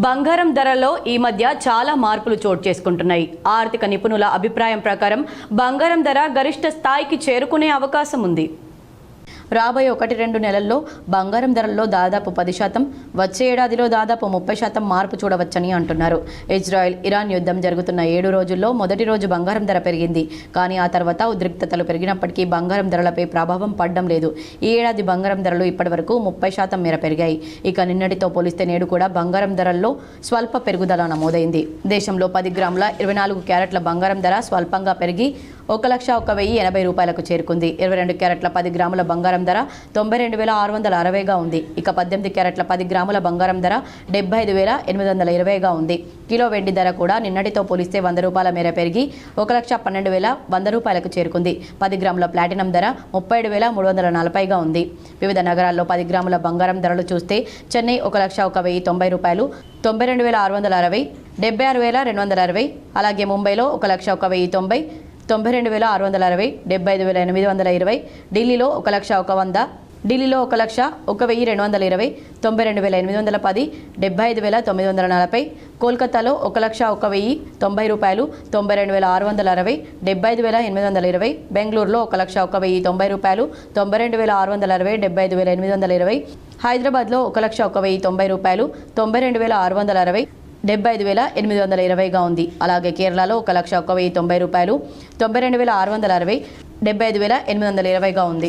బంగారం ధరలో ఈ మధ్య చాలా మార్పులు చోటు చేసుకుంటున్నాయి. ఆర్థిక నిపుణుల అభిప్రాయం ప్రకారం బంగారం ధర గరిష్ట స్థాయికి చేరుకునే అవకాశం ఉంది. రాబోయే 1-2 నెలల్లో బంగారం ధరల్లో దాదాపు 10%, వచ్చే ఏడాదిలో దాదాపు 30% మార్పు చూడవచ్చని అంటున్నారు. ఇజ్రాయెల్ ఇరాన్ యుద్ధం జరుగుతున్న 7 రోజుల్లో మొదటి రోజు బంగారం ధర పెరిగింది. కానీ ఆ తర్వాత ఉద్రిక్తతలు పెరిగినప్పటికీ బంగారం ధరలపై ప్రభావం పడడం లేదు. ఈ ఏడాది బంగారం ధరలు ఇప్పటివరకు 30% మేర పెరిగాయి. ఇక నిన్నటితో పోలిస్తే నేడు కూడా బంగారం ధరల్లో స్వల్ప పెరుగుదల నమోదైంది. దేశంలో 10 గ్రాముల 24 క్యారెట్ల బంగారం ధర స్వల్పంగా పెరిగి 1,01,080 రూపాయలకు చేరుకుంది. 22 క్యారెట్ల 10 గ్రాముల బంగారం ధర 92,660గా ఉంది. ఇక 18 క్యారెట్ల 10 గ్రాముల బంగారం ధర 75,820గా ఉంది. కిలో వెండి ధర కూడా నిన్నటితో పోలిస్తే 100 రూపాయల మేర పెరిగి 1,12,100 రూపాయలకు చేరుకుంది. 10 గ్రాముల ప్లాటినం ధర 37,340గా ఉంది. వివిధ నగరాల్లో 10 గ్రాముల బంగారం ధరలు చూస్తే చెన్నై 1,01,090 రూపాయలు, 92,660, 76,260. అలాగే ముంబైలో 1,01,090, 92,660, 75,820. ఢిల్లీలో 1,01,100, ఢిల్లీలో 1,01,220, 92,810, 75,940. కోల్కతాలో 1,01,090 రూపాయలు, 92,660, 75,820. బెంగళూరులో 1,01,090 రూపాయలు, 92,660, 75,820. హైదరాబాద్లో 1,01,090 రూపాయలు, 92,660, 75,820గా ఉంది. అలాగే కేరళలో 1,01,090 రూపాయలు, 92,660, 75,820గా ఉంది.